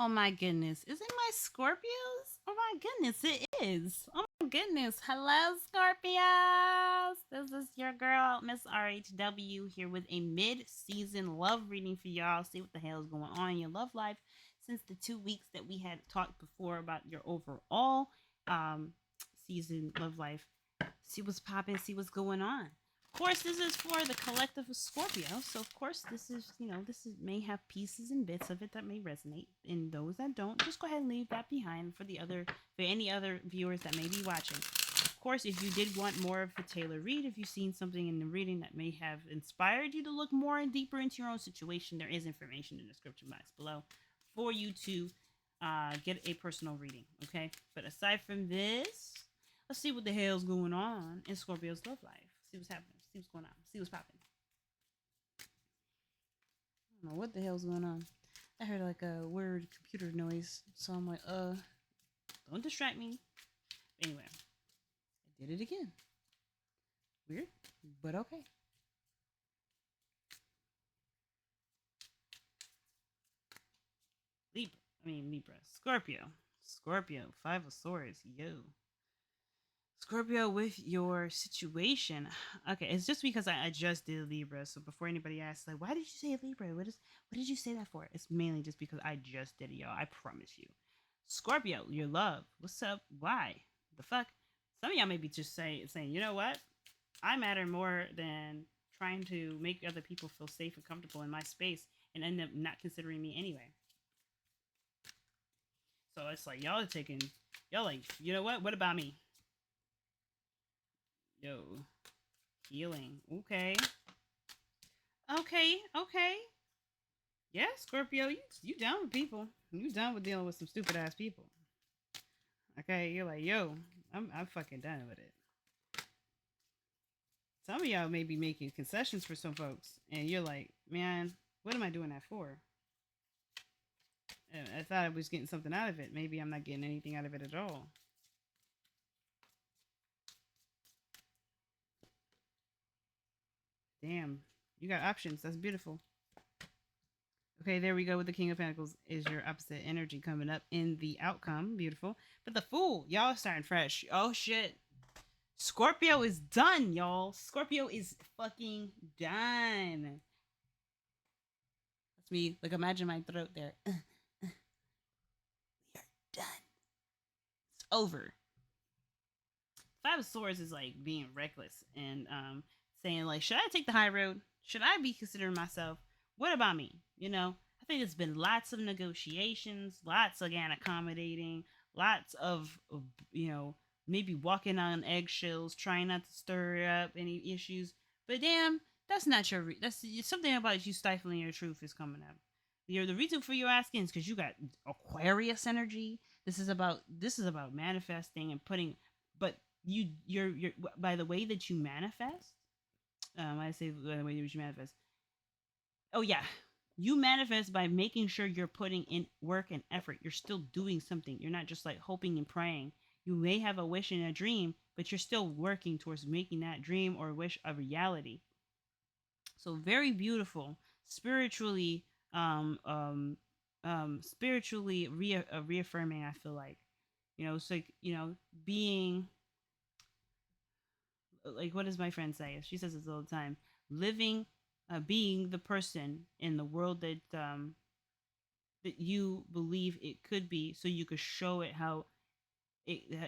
Oh my goodness. Is it my Scorpios? Oh my goodness, it is. Oh my goodness. Hello, Scorpios. This is your girl, Miss RHW, here with a mid season love reading for y'all. See what the hell is going on in your love life since the 2 weeks that we had talked before about your overall um, season love life. See what's popping, see what's going on. Of course, this is for the collective of Scorpio. So, of course, this is, this is, may have pieces and bits of it that may resonate. And those that don't, just go ahead and leave that behind for for any other viewers that may be watching. Of course, if you did want more of a Taylor read, if you've seen something in the reading that may have inspired you to look more and deeper into your own situation, there is information in the description box below for you to get a personal reading. Okay. But aside from this, let's see what the hell's going on in Scorpio's love life. See what's happening. See what's going on. See what's popping. I don't know what the hell's going on. I heard like a weird computer noise, so I'm like, don't distract me. Anyway, I did it again. Weird, but okay. Libra. Scorpio. Scorpio. Five of Swords. Yo. Scorpio, with your situation. Okay, it's just because I just did Libra. So before anybody asks, like, why did you say Libra? What did you say that for? It's mainly just because I just did it, y'all. I promise you. Scorpio, your love. What's up? Why? The fuck? Some of y'all may be just saying, you know what? I matter more than trying to make other people feel safe and comfortable in my space and end up not considering me anyway. So it's like y'all like, you know what? What about me? Yo, healing. Okay. Okay. Yeah, Scorpio, you down with people. You done with dealing with some stupid ass people. Okay, you're like, yo, I'm fucking done with it. Some of y'all may be making concessions for some folks, and you're like, man, what am I doing that for? I thought I was getting something out of it. Maybe I'm not getting anything out of it at all. Damn, you got options. That's beautiful. Okay, there we go with the King of Pentacles is your opposite energy coming up in the outcome. Beautiful. But the Fool, y'all starting fresh. Oh shit. Scorpio is done, y'all. Scorpio is fucking done. That's me. Like, imagine my throat there. We are done. It's over. Five of Swords is like being reckless and saying like, should I take the high road? Should I be considering myself? What about me? I think it's been lots of negotiations, lots again accommodating, lots of maybe walking on eggshells, trying not to stir up any issues. But damn, that's not your. That's something about you stifling your truth is coming up. The reason for you asking is because you got Aquarius energy. This is about manifesting and putting, but you're by the way that you manifest. I say by the way that you manifest. Oh yeah, you manifest by making sure you're putting in work and effort. You're still doing something. You're not just like hoping and praying. You may have a wish and a dream, but you're still working towards making that dream or wish a reality. So very beautiful, spiritually, spiritually reaffirming. I feel like, it's like being like, what does my friend say? She says this all the time. Living, being the person in the world that you believe it could be, so you could show it how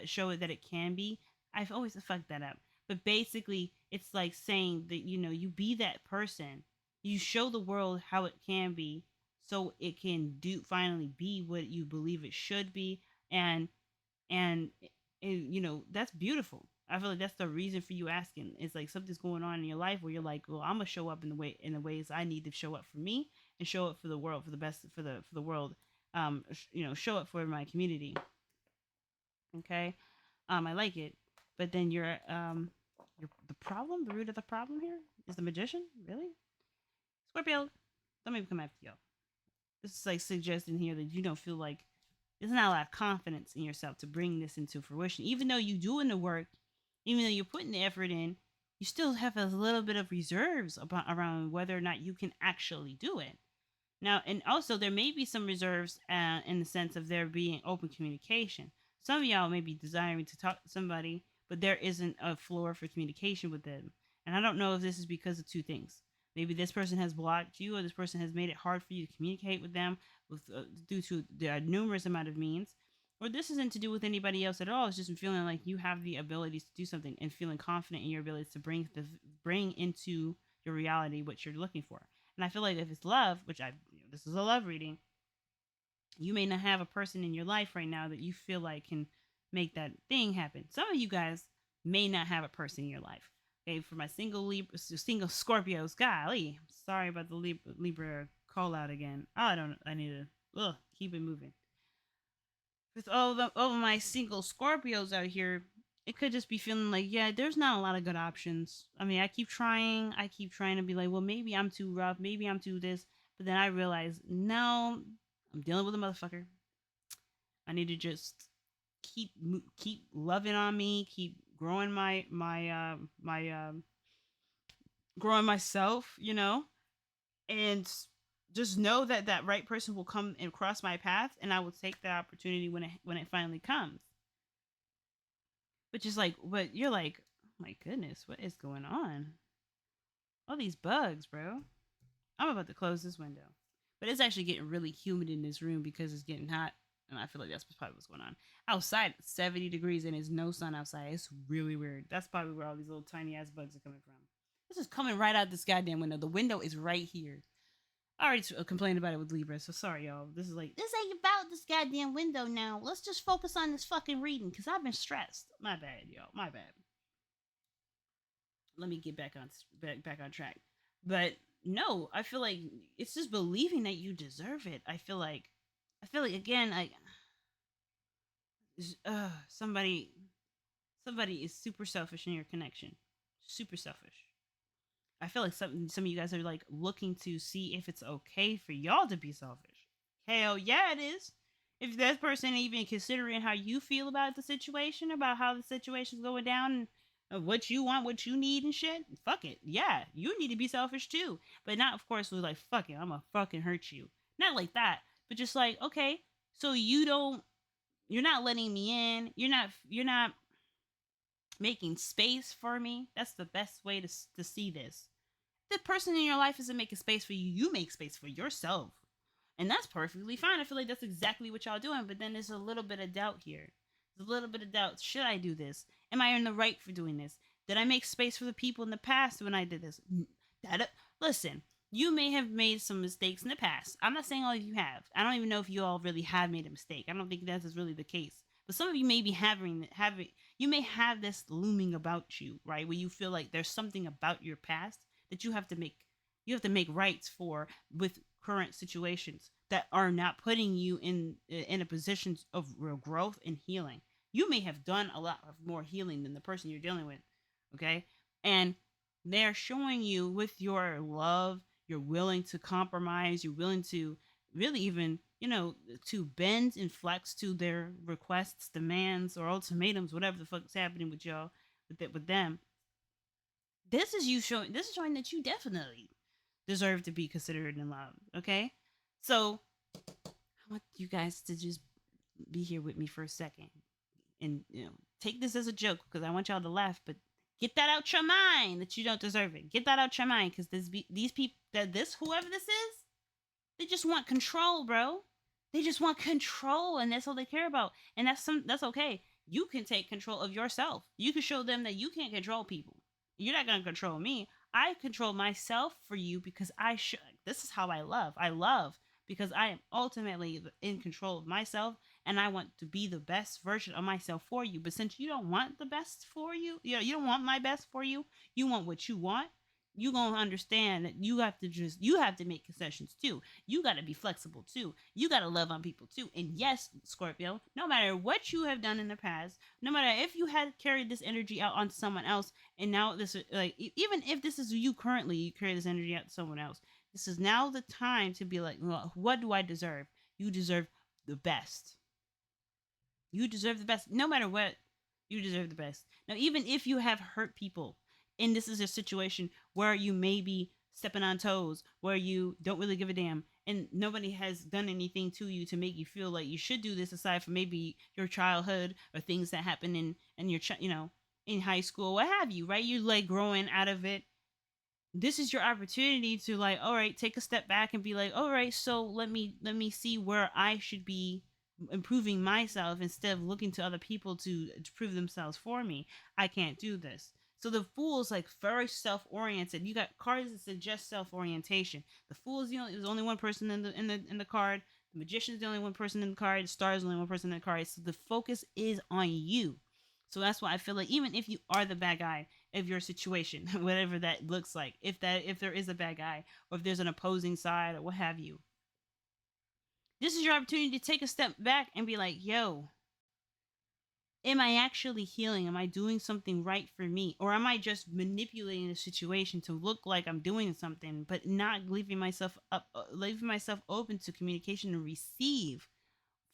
show it that it can be. I've always fucked that up, but basically, it's like saying that you be that person. You show the world how it can be, so it can finally be what you believe it should be, and and that's beautiful. I feel like that's the reason for you asking. It's like something's going on in your life where you're like, well, I'm gonna show up in the ways I need to show up for me and show up for the world, for the best, for the world. Show up for my community. Okay, I like it, but then you're the problem. The root of the problem here is the magician. Really, Scorpio, don't maybe come after y'all. This is like suggesting here that you don't feel like there's not a lot of confidence in yourself to bring this into fruition. Even though you're doing the work, even though you're putting the effort in, you still have a little bit of reserves around whether or not you can actually do it. Now, and also there may be some reserves in the sense of there being open communication. Some of y'all may be desiring to talk to somebody, but there isn't a floor for communication with them. And I don't know if this is because of two things. Maybe this person has blocked you, or this person has made it hard for you to communicate with them with due to the numerous amount of means. Or this isn't to do with anybody else at all. It's just feeling like you have the abilities to do something and feeling confident in your abilities to bring into your reality what you're looking for. And I feel like if it's love, which this is a love reading, you may not have a person in your life right now that you feel like can make that thing happen. Some of you guys may not have a person in your life. Okay, for my single Scorpios, golly, sorry about the Libra call out again. Oh, I need to keep it moving. With all of my single Scorpios out here, it could just be feeling like, yeah, there's not a lot of good options. I mean, I keep trying to be like, well, maybe I'm too rough, maybe I'm too this, but then I realize, no, I'm dealing with a motherfucker. I need to just keep loving on me, keep growing growing myself, and just know that that right person will come and cross my path, and I will take that opportunity when it finally comes. But just like, but you're like, oh my goodness, what is going on? All these bugs, bro. I'm about to close this window. But it's actually getting really humid in this room because it's getting hot. And I feel like that's probably what's going on. Outside, 70 degrees and there's no sun outside. It's really weird. That's probably where all these little tiny ass bugs are coming from. This is coming right out this goddamn window. The window is right here. I already complained about it with Libra, so sorry, y'all. This ain't about this goddamn window now. Let's just focus on this fucking reading because I've been stressed. My bad, y'all. My bad. Let me get back on track. But no, I feel like it's just believing that you deserve it. I feel like again, somebody is super selfish in your connection. Super selfish. I feel like some of you guys are like looking to see if it's okay for y'all to be selfish. Hell yeah, it is. If that person even considering how you feel about the situation, about how the situation's going down, and what you want, what you need, and shit, fuck it. Yeah, you need to be selfish too, but not, of course, with like, fuck it, I'm gonna fucking hurt you. Not like that, but just like, okay, so you're not letting me in. You're not making space for me. That's the best way to see this. The person in your life isn't making space for you. You make space for yourself. And that's perfectly fine. I feel like that's exactly what y'all doing. But then there's a little bit of doubt here. There's a little bit of doubt. Should I do this? Am I in the right for doing this? Did I make space for the people in the past when I did this? Listen, you may have made some mistakes in the past. I'm not saying all of you have. I don't even know if you all really have made a mistake. I don't think that is really the case. But some of you may be having you may have this looming about you, right? Where you feel like there's something about your past that you have to make rights for with current situations that are not putting you in a position of real growth and healing. You may have done a lot of more healing than the person you're dealing with, okay? And they're showing you with your love, you're willing to compromise, you're willing to really even, to bend and flex to their requests, demands, or ultimatums, whatever the fuck is happening with y'all, with them. This is showing that you definitely deserve to be considered and loved. Okay, so I want you guys to just be here with me for a second, and take this as a joke because I want y'all to laugh, but get that out your mind that you don't deserve it. Get that out your mind because these people, whoever this is, they just want control, bro. They just want control, and that's all they care about. And that's okay. You can take control of yourself. You can show them that you can't control people. You're not gonna control me. I control myself for you because this is how I love. I love because I am ultimately in control of myself, and I want to be the best version of myself for you. But since you don't want the best for you, you don't want my best for you. You want what you want. You gonna understand that you have to make concessions too. You got to be flexible too. You got to love on people too. And yes, Scorpio, no matter what you have done in the past, no matter if you had carried this energy out onto someone else, and now this, like, even if this is you currently, you carry this energy out to someone else, this is now the time to be like, well, what do I deserve? You deserve the best. You deserve the best. No matter what, you deserve the best. Now, even if you have hurt people, and this is a situation where you may be stepping on toes, where you don't really give a damn, and nobody has done anything to you to make you feel like you should do this, aside from maybe your childhood or things that happen in your in high school, what have you, right? You're like growing out of it. This is your opportunity to, like, all right, take a step back and be like, all right, so let me see where I should be improving myself, instead of looking to other people to prove themselves for me. I can't do this. So the fool is like very self-oriented. You got cards that suggest self-orientation. The fool is is only one person in the card. The magician is the only one person in the card. The star is the only one person in the card. So the focus is on you. So that's why I feel like, even if you are the bad guy of your situation, whatever that looks like, if there is a bad guy, or if there's an opposing side, or what have you, this is your opportunity to take a step back and be like, yo, am I actually healing? Am I doing something right for me? Or am I just manipulating the situation to look like I'm doing something, but not leaving myself open to communication and receive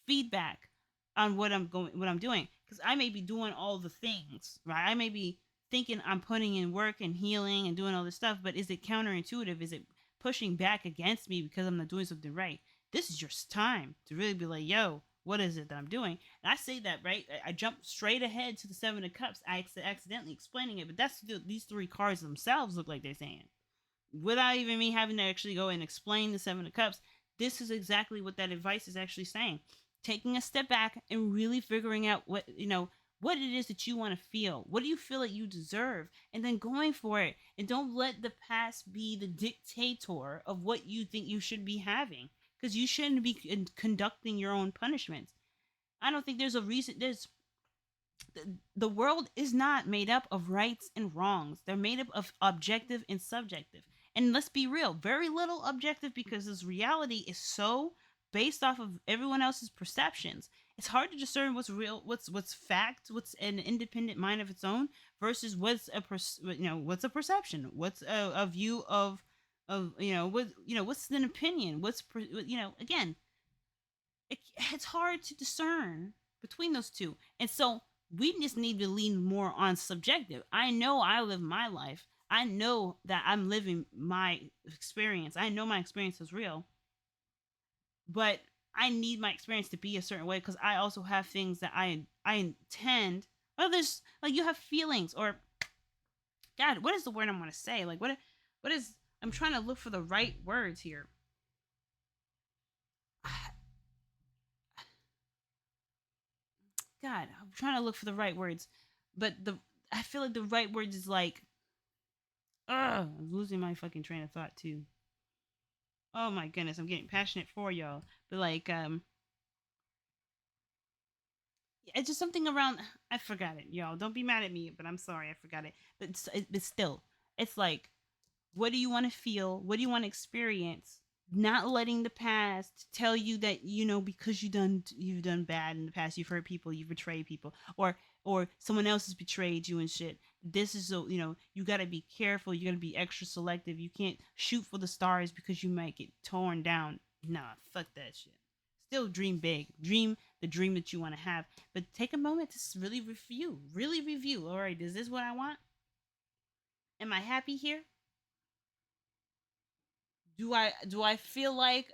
feedback on what I'm doing? Because I may be doing all the things, right? I may be thinking I'm putting in work and healing and doing all this stuff, but is it counterintuitive? Is it pushing back against me because I'm not doing something right? This is your time to really be like, yo, what is it that I'm doing? And I say that, right? I jump straight ahead to the Seven of Cups. I accidentally explaining it, but these three cards themselves look like they're saying, without even me having to actually go and explain the Seven of Cups. This is exactly what that advice is actually saying. Taking a step back and really figuring out what it is that you want to feel. What do you feel like you deserve? And then going for it. And don't let the past be the dictator of what you think you should be having. Because you shouldn't be conducting your own punishments. I don't think there's a reason. The world is not made up of rights and wrongs. They're made up of objective and subjective. And let's be real, very little objective, because this reality is so based off of everyone else's perceptions. It's hard to discern what's real, what's fact, what's an independent mind of its own, versus what's a perception, what's a view of what's an opinion, again, it's hard to discern between those two. And so we just need to lean more on subjective. I know I live my life. I know that I'm living my experience. I know my experience is real. But I need my experience to be a certain way, because I also have things that I intend. Well, there's like, you have feelings, or God, what is the word I want to say? Like, what is, I'm trying to look for the right words here. God, I'm trying to look for the right words, but I feel like the right words is like, I'm losing my fucking train of thought too. Oh my goodness, I'm getting passionate for y'all, but like, it's just something around. I forgot it, y'all. Don't be mad at me, but I'm sorry, I forgot it. But still, it's like, what do you want to feel? What do you want to experience? Not letting the past tell you that, because you've done bad in the past, you've hurt people, you've betrayed people, or someone else has betrayed you and shit. This is so, you got to be careful. You got to be extra selective. You can't shoot for the stars because you might get torn down. Nah, fuck that shit. Still dream big. Dream the dream that you want to have, but take a moment to really review. Really review. All right, is this what I want? Am I happy here? Do I feel like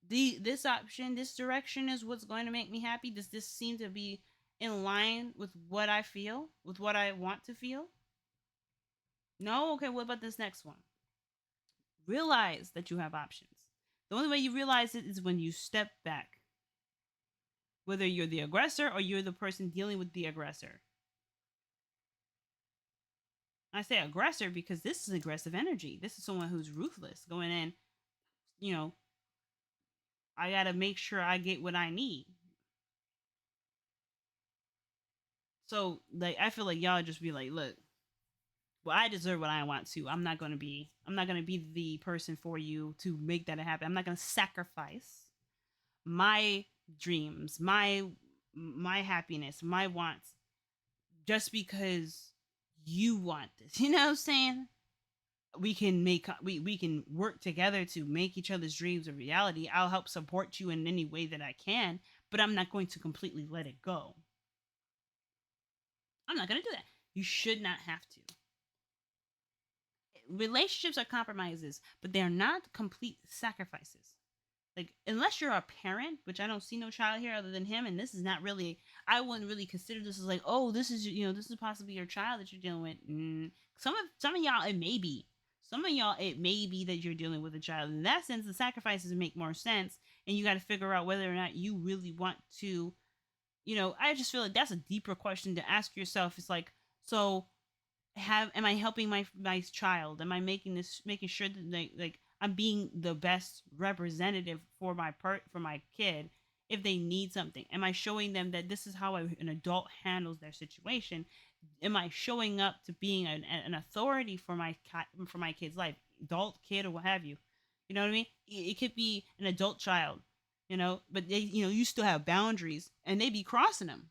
this option, this direction is what's going to make me happy? Does this seem to be in line with what I feel, with what I want to feel? No? Okay, what about this next one? Realize that you have options. The only way you realize it is when you step back. Whether you're the aggressor or you're the person dealing with the aggressor. I say aggressor because this is aggressive energy. This is someone who's ruthless, going in, you know, I gotta make sure I get what I need. So, like, I feel like y'all just be like, look, well, I deserve what I want to. I'm not gonna be the person for you to make that happen. I'm not gonna sacrifice my dreams, my happiness, my wants, just because you want this. You know what I'm saying? We can work together to make each other's dreams a reality. I'll help support you in any way that I can, but I'm not going to completely let it go. I'm not going to do that. You should not have to. Relationships are compromises, but they're not complete sacrifices. like unless you're a parent, which I don't see no child here other than him, and this is not really, I wouldn't really consider this as like, oh, this is, this is possibly your child that you're dealing with. Some of y'all it may be, some of y'all it may be that you're dealing with a child. In that sense, the sacrifices make more sense, and you got to figure out whether or not you really want to. I just feel like that's a deeper question to ask yourself. It's like, so am I helping my child? Am I making sure that like I'm being the best representative for for my kid if they need something? Am I showing them that this is how an adult handles their situation? Am I showing up to being an authority for my kid's life, adult kid or what have you? You know what I mean? It could be an adult child, but they, you still have boundaries, and they be crossing them.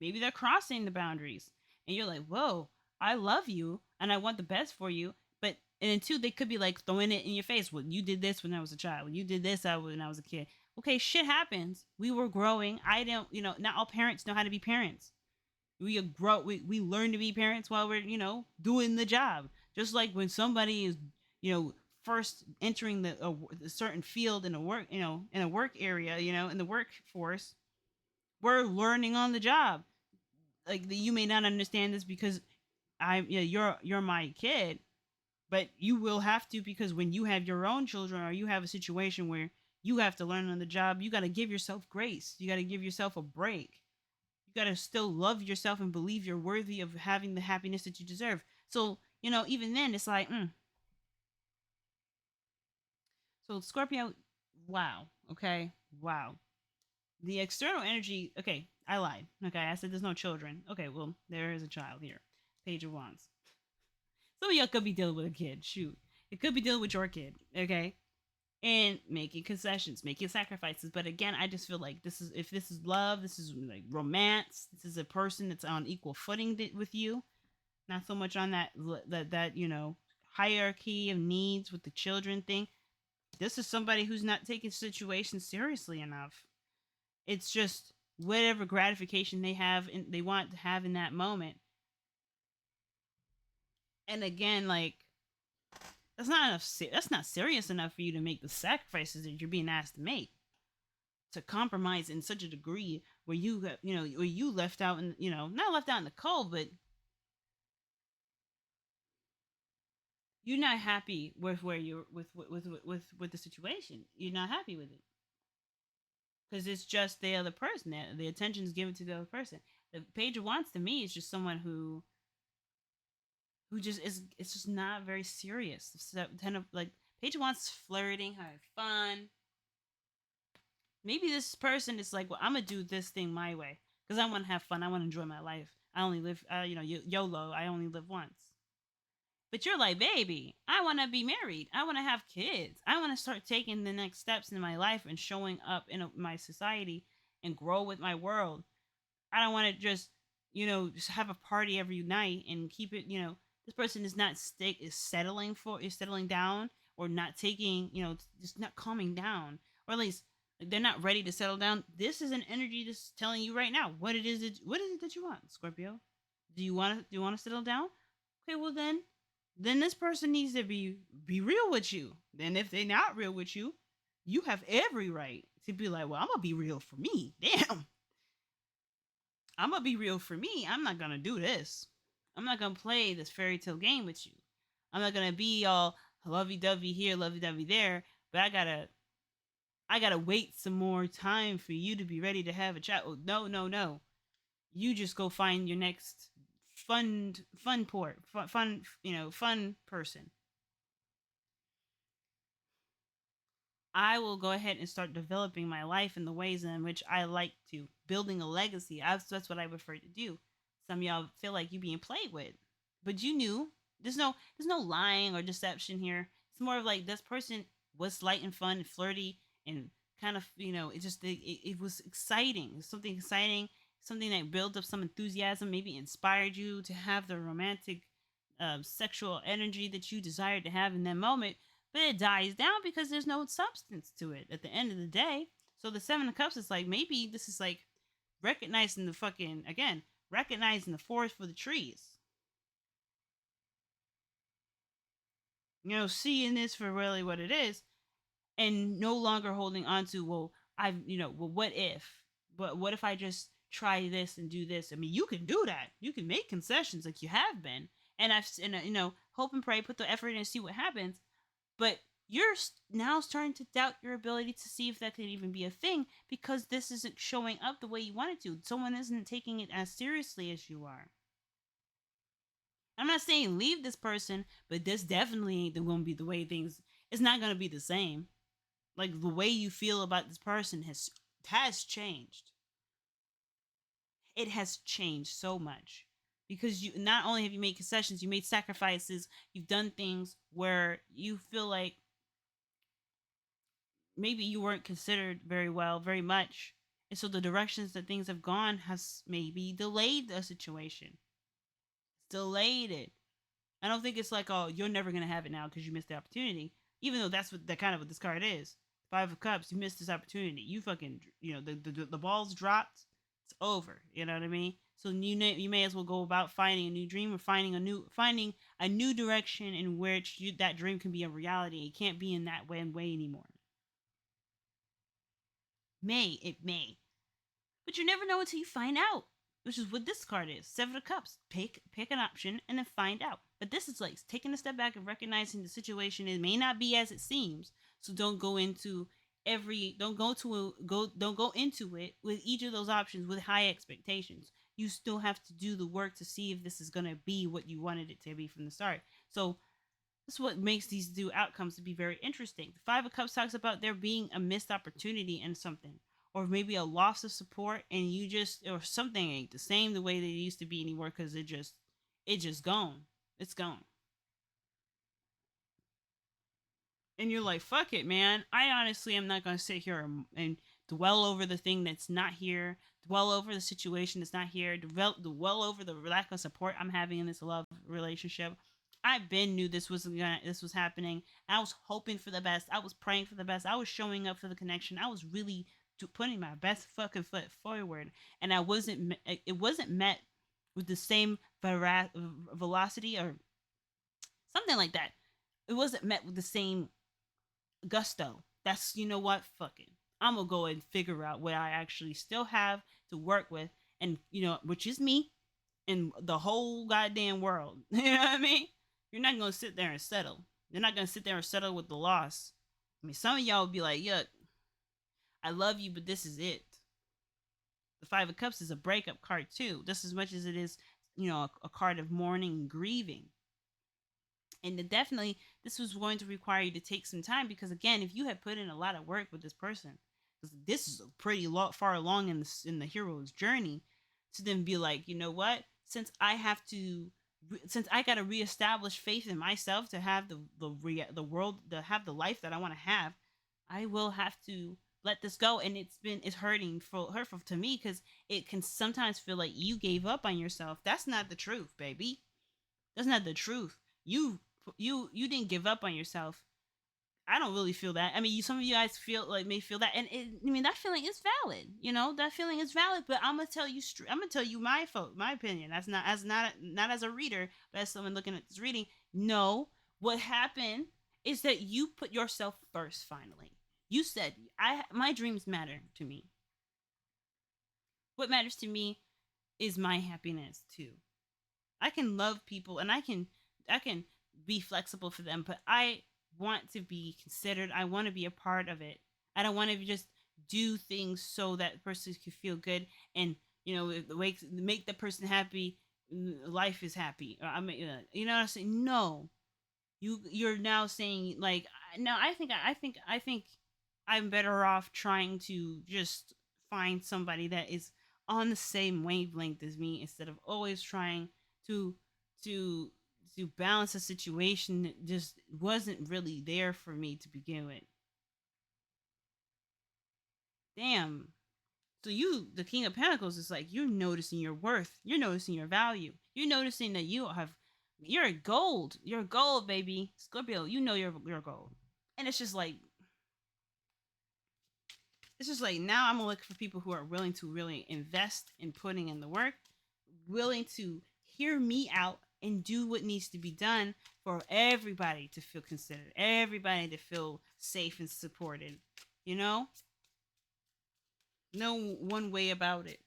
Maybe they're crossing the boundaries, and you're like, whoa, I love you and I want the best for you. But and then two, they could be like throwing it in your face. Well, you did this when I was a child. You did this when I was a kid. Okay, shit happens. We were growing. I don't, not all parents know how to be parents. We learn to be parents while we're, doing the job. Just like when somebody is, first entering a certain field in a work, in a work area, in the workforce, we're learning on the job. Like you may not understand this because you're my kid, but you will have to, because when you have your own children or you have a situation where you have to learn on the job, you got to give yourself grace. You got to give yourself a break. You got to still love yourself and believe you're worthy of having the happiness that you deserve. So, even then it's like, so Scorpio, wow. Okay. Wow. The external energy, okay, I lied. Okay, I said there's no children. Okay, well, there is a child here. Page of Wands. Some of y'all could be dealing with a kid. Shoot. It could be dealing with your kid, okay? And making concessions, making sacrifices. But again, I just feel like if this is love, this is like romance, this is a person that's on equal footing with you. Not so much on that hierarchy of needs with the children thing. This is somebody who's not taking situations seriously enough. It's just whatever gratification they want to have in that moment. And again, like that's not enough. That's not serious enough for you to make the sacrifices that you're being asked to make. To compromise in such a degree where where you left out and not left out in the cold, but you're not happy with where you're with the situation. You're not happy with it because it's just the other person. The attention is given to the other person. The Page of Wands to me is just someone who just is, it's just not very serious. So kind of like Paige wants flirting, having fun. Maybe this person is like, well, I'm gonna do this thing my way because I want to have fun. I want to enjoy my life. I only live, YOLO. I only live once. But you're like, baby, I want to be married. I want to have kids. I want to start taking the next steps in my life and showing up in my society and grow with my world. I don't want to just have a party every night and keep it, this person is not is settling down or not taking, just not calming down, or at least like, they're not ready to settle down. This is an energy that's telling you right now what is it that you want, Scorpio? Do you want to settle down? Okay, well then this person needs to be real with you. Then if they're not real with you, you have every right to be like, well, I'm gonna be real for me. Damn, I'm gonna be real for me. I'm not gonna do this. I'm not gonna play this fairy tale game with you. I'm not gonna be all lovey dovey here, lovey dovey there. But I gotta wait some more time for you to be ready to have a chat. Oh, no, no, no. You just go find your next fun person. I will go ahead and start developing my life in the ways in which I like to, building a legacy. That's what I prefer to do. Some of y'all feel like you being played with, but you knew there's no lying or deception here. It's more of like this person was light and fun and flirty and kind of it was exciting. It was something exciting, something that built up some enthusiasm, maybe inspired you to have the romantic, sexual energy that you desired to have in that moment, but it dies down because there's no substance to it at the end of the day. So the Seven of Cups is like, maybe this is like recognizing recognizing the forest for the trees. Seeing this for really what it is. and no longer holding on to, well, well, what if? But what if I just try this and do this? I mean, you can do that. You can make concessions like you have been, and hope and pray, put the effort in and see what happens. But you're now starting to doubt your ability to see if that could even be a thing because this isn't showing up the way you want it to. Someone isn't taking it as seriously as you are. I'm not saying leave this person, but this definitely ain't going to be the way things. It's not going to be the same. Like the way you feel about this person has changed. It has changed so much because you not only have you made concessions, you made sacrifices, you've done things where you feel like maybe you weren't considered very well, very much. And so the directions that things have gone has maybe delayed the situation. Delayed it. I don't think it's like, oh, you're never gonna have it now because you missed the opportunity. Even though that's what that kind of what this card is. Five of Cups, you missed this opportunity. You fucking, the ball's dropped. It's over. You know what I mean? So you may as well go about finding a new dream or finding a new direction in which that dream can be a reality. It can't be in that way anymore. It may, but you never know until you find out. Which is what this card is. Seven of Cups. Pick an option and then find out. But this is like taking a step back and recognizing the situation. It may not be as it seems. So don't go into don't go into it with each of those options with high expectations. You still have to do the work to see if this is gonna be what you wanted it to be from the start. So that's what makes these two outcomes to be very interesting. The Five of Cups talks about there being a missed opportunity in something, or maybe a loss of support, and or something ain't the same the way that it used to be anymore because it just gone. It's gone. And you're like, fuck it, man. I honestly am not gonna sit here and dwell over the thing that's not here, dwell over the situation that's not here, dwell over the lack of support I'm having in this love relationship. I been knew this was happening. I was hoping for the best. I was praying for the best. I was showing up for the connection. I was really putting my best fucking foot forward, and I wasn't. It wasn't met with the same velocity or something like that. It wasn't met with the same gusto. That's, you know what, fuck it. I'm gonna go and figure out what I actually still have to work with, and which is me in the whole goddamn world. You know what I mean? You're not gonna sit there and settle. You're not gonna sit there and settle with the loss. I mean, some of y'all would be like, "Yuck, I love you, but this is it." The Five of Cups is a breakup card too, just as much as it is, a card of mourning and grieving. And definitely, this was going to require you to take some time because, again, if you had put in a lot of work with this person, because this is pretty far along in the hero's journey, to then be like, you know what? Since I got to reestablish faith in myself to have the world, to have the life that I want to have, I will have to let this go. And it's hurtful to me because it can sometimes feel like you gave up on yourself. That's not the truth, baby. That's not the truth. You didn't give up on yourself. I don't really feel that. I mean, some of you guys may feel that, and I mean that feeling is valid. That feeling is valid. But I'm gonna tell you, my opinion. That's not as a reader, but as someone looking at this reading. No, what happened is that you put yourself first. Finally, you said, my dreams matter to me. What matters to me is my happiness too. I can love people, and I can be flexible for them, but I want to be considered. I want to be a part of it. I don't want to just do things so that person can feel good and make the person happy. Life is happy. I mean, what I'm saying? No, you're now saying like no. I think I'm better off trying to just find somebody that is on the same wavelength as me instead of always trying to to to balance a situation that just wasn't really there for me to begin with. Damn. So the King of Pentacles, is like you're noticing your worth. You're noticing your value. You're noticing that you're gold. You're gold, baby. Scorpio, you're gold. And it's just like now I'm looking for people who are willing to really invest in putting in the work, willing to hear me out and do what needs to be done for everybody to feel considered, everybody to feel safe and supported. You know, no one way about it.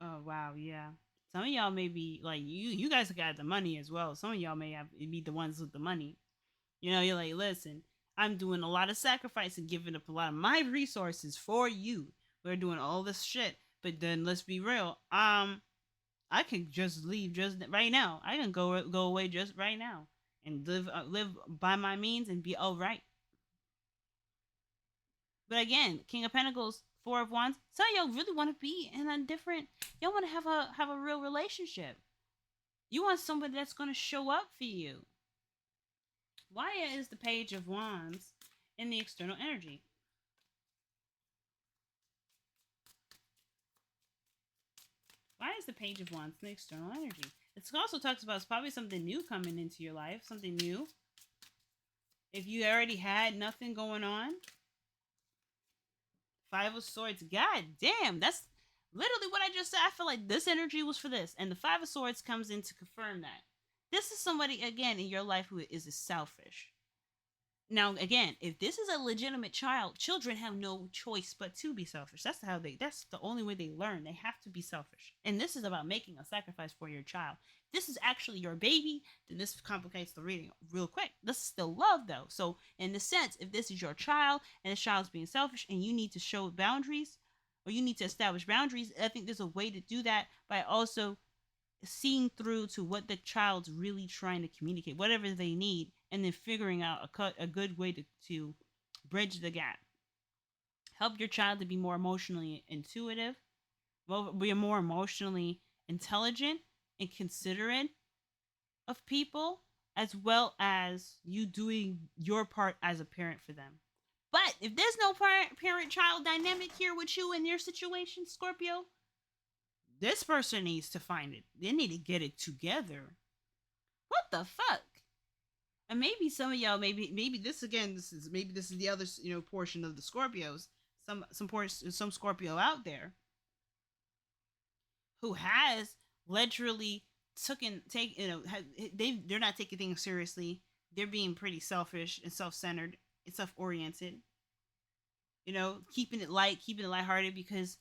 Oh wow, yeah. Some of y'all may be like you guys got the money as well. Some of y'all may have be the ones with the money. You know, you're like, listen, I'm doing a lot of sacrifice and giving up a lot of my resources for you. We're doing all this shit. But then let's be real. I can just leave just right now. I can go away just right now and live by my means and be all right. But again, King of Pentacles, Four of Wands. Some of y'all really want to be in a different. Y'all want to have a real relationship. You want somebody that's going to show up for you. Why is the Page of Wands in the external energy? Why is the Page of Wands in the external energy? It also talks about it's probably something new coming into your life, something new. If you already had nothing going on, Five of Swords. God damn, that's literally what I just said. I feel like this energy was for this, and the Five of Swords comes in to confirm that. This is somebody again in your life who is selfish. Now, again, if this is a legitimate child, children have no choice but to be selfish. That's the only way they learn. They have to be selfish. And this is about making a sacrifice for your child. This is actually your baby, then this complicates the reading real quick. This is still love though. So in the sense, if this is your child and the child's being selfish and you need to show boundaries or you need to establish boundaries, I think there's a way to do that by also seeing through to what the child's really trying to communicate, whatever they need, and then figuring out a good way to bridge the gap. Help your child to be more emotionally intuitive, be more emotionally intelligent and considerate of people, as well as you doing your part as a parent for them. But if there's no parent child dynamic here with you in your situation, Scorpio, this person needs to find it. They need to get it together. What the fuck? And maybe some of y'all, maybe this again, this is the other portion of the Scorpios. Some Scorpio out there who has literally they're not taking things seriously. They're being pretty selfish and self-centered and self-oriented. Keeping it light, keeping it lighthearted because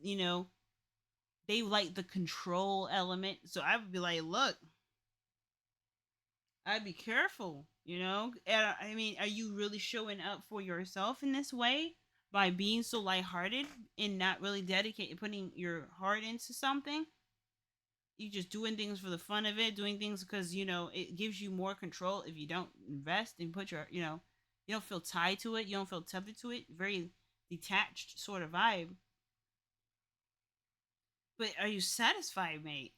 they like the control element. So I would be like, look, I'd be careful, And I mean, are you really showing up for yourself in this way by being so lighthearted and not really putting your heart into something? You just doing things for the fun of it, doing things because it gives you more control if you don't invest and put your you don't feel tied to it, you don't feel tethered to it. Very detached sort of vibe. But are you satisfied, mate?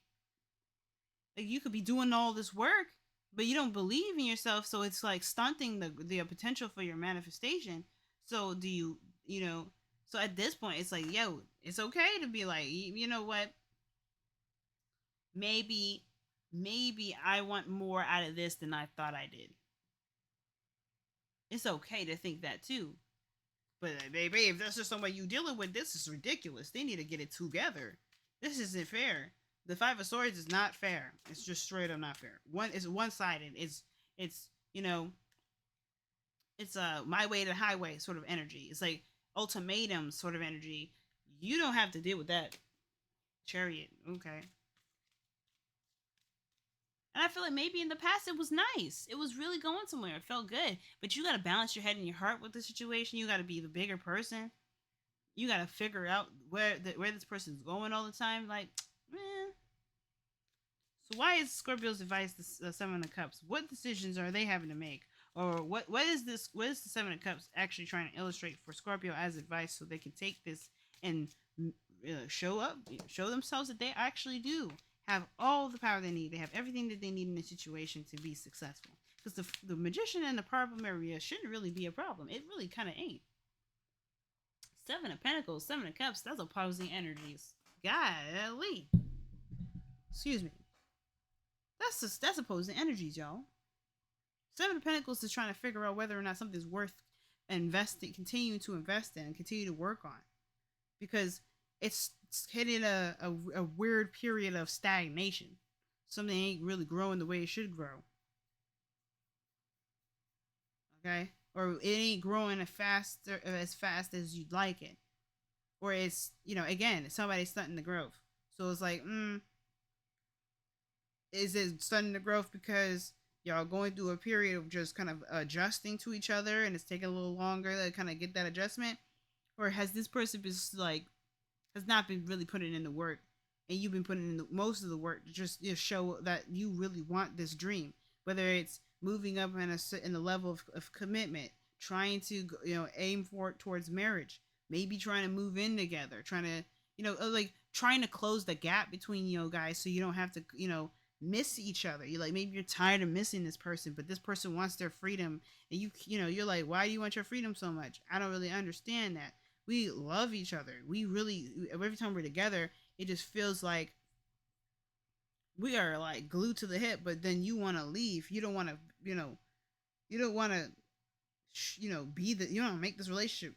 Like you could be doing all this work, but you don't believe in yourself, so it's like stunting the potential for your manifestation. So do you. So at this point, it's like, yo, it's okay to be like, you know what? Maybe I want more out of this than I thought I did. It's okay to think that too. But baby, if that's just somebody you dealing with, this is ridiculous. They need to get it together. This isn't fair. The Five of Swords is not fair. It's just straight up not fair. It's one sided. It's it's a my way to the highway sort of energy. It's like ultimatum sort of energy. You don't have to deal with that. Chariot, okay. And I feel like maybe in the past it was nice. It was really going somewhere. It felt good. But you got to balance your head and your heart with the situation. You got to be the bigger person. You got to figure out where this person's going all the time. Like, man. So why is Scorpio's advice the Seven of Cups? What decisions are they having to make? Or what is this? What is the Seven of Cups actually trying to illustrate for Scorpio as advice so they can take this and show up, show themselves that they actually do have all the power they need. They have everything that they need in a situation to be successful. Because the magician and the problem area shouldn't really be a problem. It really kind of ain't. Seven of Pentacles, Seven of Cups, that's opposing energies. Golly. Excuse me. That's opposing energies, y'all. Seven of Pentacles is trying to figure out whether or not something's worth continuing to invest in and continue to work on. Because it's hitting a weird period of stagnation. Something ain't really growing the way it should grow. Okay, or it ain't growing as fast as you'd like it, or it's again somebody's stunting the growth. So it's like, is it stunting the growth because y'all going through a period of just kind of adjusting to each other and it's taking a little longer to kind of get that adjustment, or has this person been like has not been really putting in the work, and you've been putting in most of the work to just show that you really want this dream, whether it's moving up in the level of commitment, trying to aim for it towards marriage, maybe trying to move in together, trying to like trying to close the gap between guys, so you don't have to miss each other. You like, maybe you're tired of missing this person, but this person wants their freedom, and you're like, why do you want your freedom so much? I don't really understand that. We love each other. We really, every time we're together, it just feels like we are like glued to the hip. But then you want to leave. You don't want to, you don't want to, be the, you don't make this relationship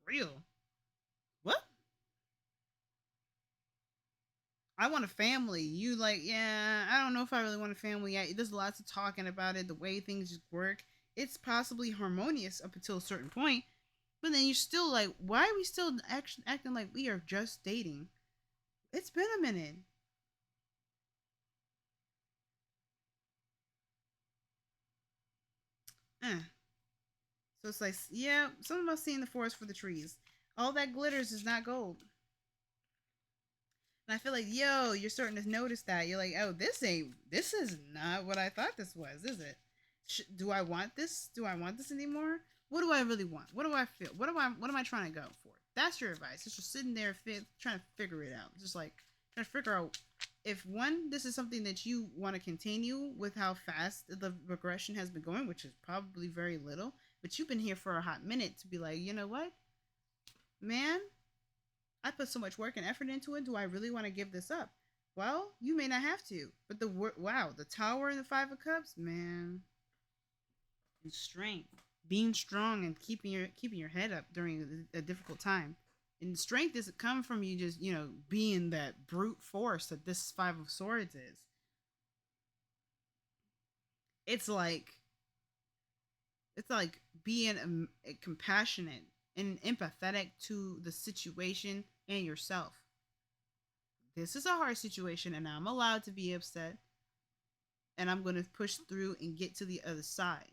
real. What? I want a family. You like, yeah, I don't know if I really want a family yet. There's lots of talking about it, the way things just work. It's possibly harmonious up until a certain point, but then you're still like, why are we still acting like we are just dating? It's been a minute. Eh. So it's like, yeah, some of us seeing the forest for the trees. All that glitters is not gold. And I feel like, yo, you're starting to notice that. You're like, oh, this is not what I thought this was, is it? Do I want this? Do I want this anymore? What do I really want? What do I feel? What am I trying to go for? That's your advice. Just sitting there trying to figure it out. Just like trying to figure out if one, this is something that you want to continue with how fast the progression has been going, which is probably very little, but you've been here for a hot minute to be like, you know what, man, I put so much work and effort into it. Do I really want to give this up? Well, you may not have to, but wow, the Tower and the Five of Cups, man, and strength, being strong and keeping your head up during a difficult time. And strength doesn't come from you just being that brute force that this Five of Swords is. It's like being compassionate and empathetic to the situation and yourself. This is a hard situation, and I'm allowed to be upset, and I'm going to push through and get to the other side.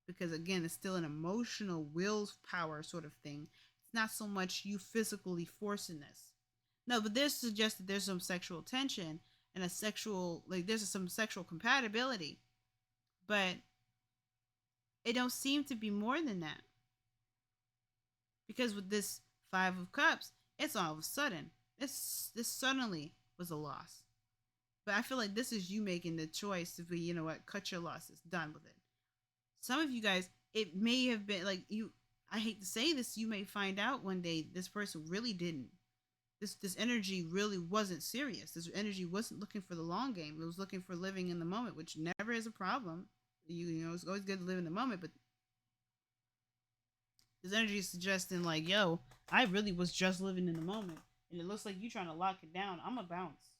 Because again, it's still an emotional willpower sort of thing. It's not so much you physically forcing this. No, but this suggests that there's some sexual tension and a sexual, like, there's some sexual compatibility, but it don't seem to be more than that. Because with this Five of Cups, it's all of a sudden. This suddenly was a loss. But I feel like this is you making the choice to be, you know what, cut your losses, done with it. Some of you guys, it may have been like you. I hate to say this, you may find out one day this person really didn't. This energy really wasn't serious. This energy wasn't looking for the long game. It was looking for living in the moment, which never is a problem. It's always good to live in the moment, but this energy is suggesting like, yo, I really was just living in the moment, and it looks like you trying to lock it down. I'm a bounce.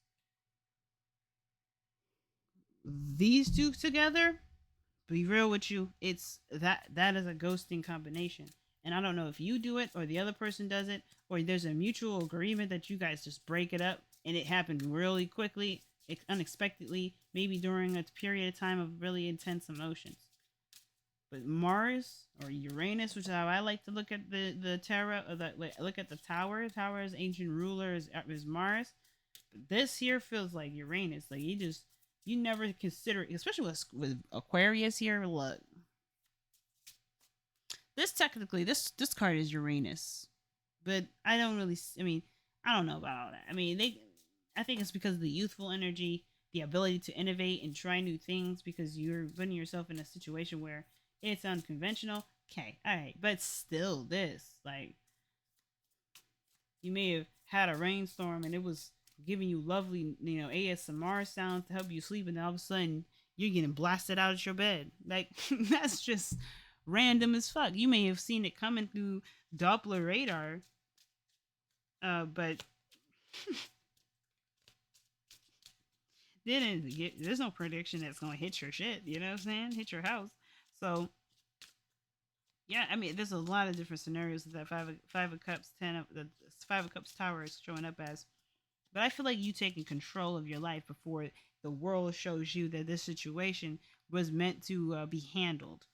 These two together, be real with you, it's that is a ghosting combination. And I don't know if you do it or the other person does it, or there's a mutual agreement that you guys just break it up and it happened really quickly, unexpectedly, maybe during a period of time of really intense emotions. But Mars or Uranus, which is how I like to look at the tarot, or look at the tower. Tower is ancient ruler is Mars. But this here feels like Uranus. Like you never consider, especially with Aquarius here. Look, this card is Uranus, but I don't really. I mean, I don't know about all that. I mean, I think it's because of the youthful energy, the ability to innovate and try new things, because you're putting yourself in a situation where it's unconventional. Okay, all right, but still, this like you may have had a rainstorm and it was giving you lovely, ASMR sounds to help you sleep, and all of a sudden you're getting blasted out of your bed. Like that's just random as fuck. You may have seen it coming through Doppler radar, but there's no prediction that's gonna hit your shit. You know what I'm saying? Hit your house. So Yeah, I mean, there's a lot of different scenarios that five of cups, the five of cups tower is showing up as. But I feel like you taking control of your life before the world shows you that this situation was meant to be handled.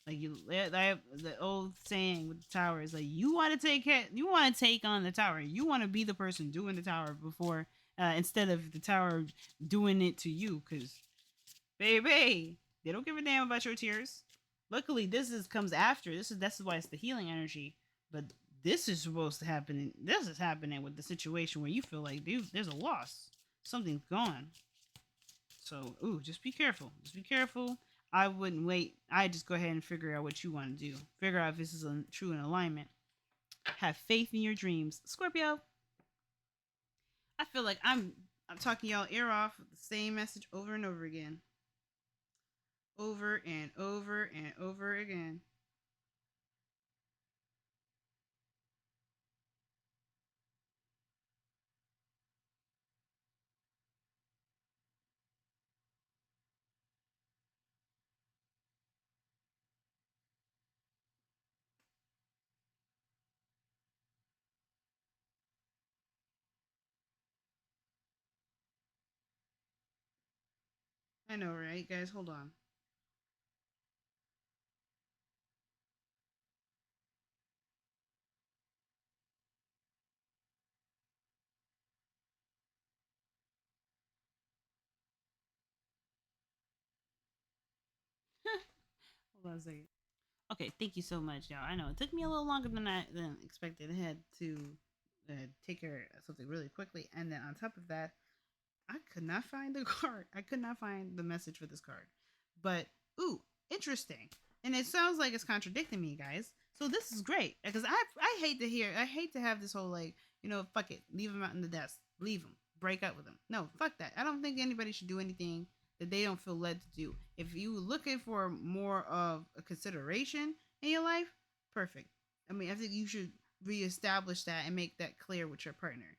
Like the old saying with the tower is like you want to take on the tower. You want to be the person doing the tower before instead of the tower doing it to you. Because baby, they don't give a damn about your tears. Luckily, this is comes after. This is why it's the healing energy. But this is supposed to happen. This is happening with the situation where you feel like, dude, there's a loss. Something's gone. So, ooh, just be careful. Just be careful. I wouldn't wait. I just go ahead and figure out what you want to do. Figure out if this is true in alignment. Have faith in your dreams, Scorpio. I feel like I'm talking y'all ear off with the same message over and over again, over and over and over again. I know, right, guys? Hold on. Hold on a second. Okay, thank you so much, y'all. I know it took me a little longer than expected. I had to take care of something really quickly, and then on top of that, I could not find the card. I could not find the message for this card. But ooh, interesting. And it sounds like it's contradicting me, guys. So this is great because I hate to hear. I hate to have this whole like fuck it, leave them out in the dust, leave them, break up with them. No, fuck that. I don't think anybody should do anything that they don't feel led to do. If you looking for more of a consideration in your life, perfect. I mean, I think you should reestablish that and make that clear with your partner.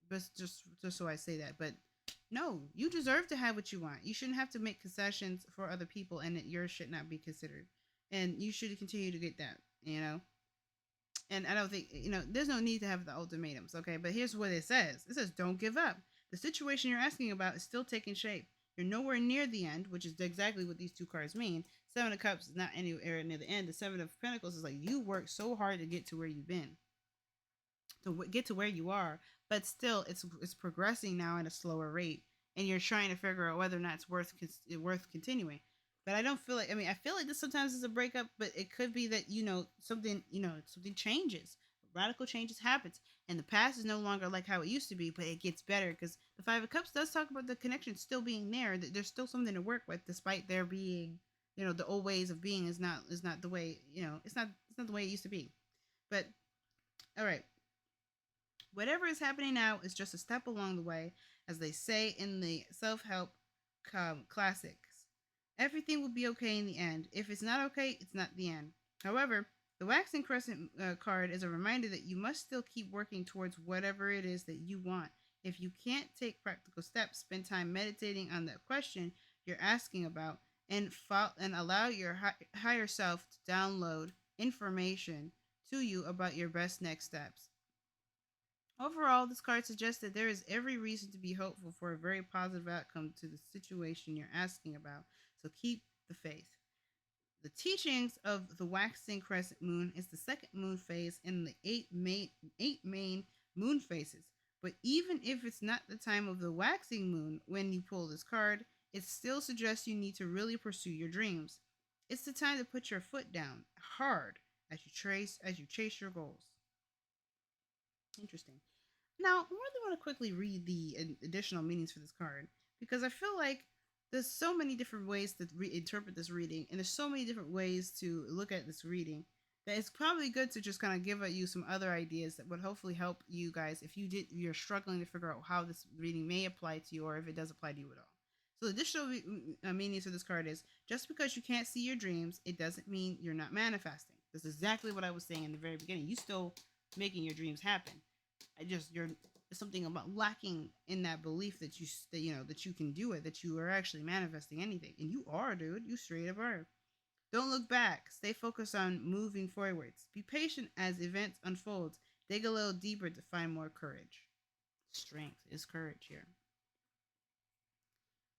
But just so I say that, but no, you deserve to have what you want. You shouldn't have to make concessions for other people and that yours should not be considered. And you should continue to get that, you know? And I don't think, there's no need to have the ultimatums, okay? But here's what it says it says, don't give up. The situation you're asking about is still taking shape. You're nowhere near the end, which is exactly what these two cards mean. Seven of Cups is not anywhere near the end. The Seven of Pentacles is like you worked so hard to get to where you've been, to get to where you are, but still it's progressing now at a slower rate, and you're trying to figure out whether or not it's worth continuing. But I don't feel like, I mean, I feel like this sometimes is a breakup, but it could be that something changes, radical changes happens, and the past is no longer like how it used to be, but it gets better because the Five of Cups does talk about the connection still being there. That there's still something to work with, despite there being, the old ways of being is not the way, it's not the way it used to be. But all right, whatever is happening now is just a step along the way, as they say in the self help classics. Everything will be okay in the end. If it's not okay, it's not the end. However, the Waxing Crescent card is a reminder that you must still keep working towards whatever it is that you want. If you can't take practical steps, spend time meditating on the question you're asking about, and allow your higher self to download information to you about your best next steps. Overall, this card suggests that there is every reason to be hopeful for a very positive outcome to the situation you're asking about, so keep the faith. The teachings of the waxing crescent moon is the second moon phase in the eight main moon phases. But even if it's not the time of the waxing moon when you pull this card, it still suggests you need to really pursue your dreams. It's the time to put your foot down hard as you chase your goals. Interesting. Now, I really want to quickly read the additional meanings for this card because I feel like there's so many different ways to interpret this reading, and there's so many different ways to look at this reading that it's probably good to just kind of give you some other ideas that would hopefully help you guys if you're struggling to figure out how this reading may apply to you or if it does apply to you at all. So the additional meanings for this card is just because you can't see your dreams, it doesn't mean you're not manifesting. That's exactly what I was saying in the very beginning. You still making your dreams happen. You're there's something about lacking in that belief that you can do it, that you are actually manifesting anything, and you are, dude. You straight up are. Don't look back. Stay focused on moving forwards. Be patient as events unfold. Dig a little deeper to find more courage. Strength is courage here.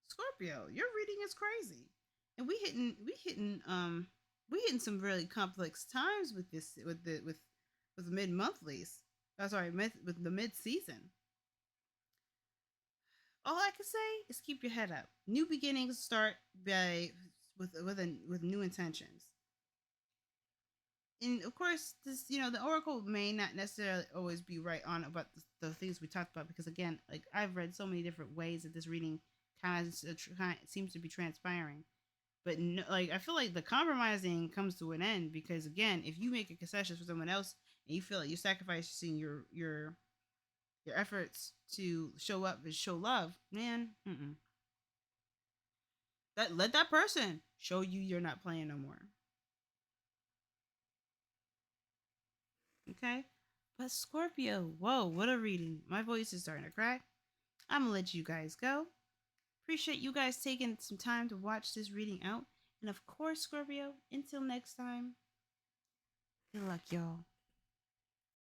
Scorpio, your reading is crazy. And we hitting some really complex times with this with the mid monthlies. Oh, sorry, with the mid season. All I can say is keep your head up. New beginnings start by with new intentions. And of course, this the oracle may not necessarily always be right on about the things we talked about because again, like I've read so many different ways that this reading kind of seems to be transpiring. But no, like I feel like the compromising comes to an end because again, if you make a concession for someone else and you feel like you're sacrificing your efforts to show up and show love, man, that let that person show you you're not playing no more. Okay. But Scorpio, whoa, what a reading. My voice is starting to crack. I'm gonna let you guys go. Appreciate you guys taking some time to watch this reading out. And of course, Scorpio, until next time, good luck, y'all.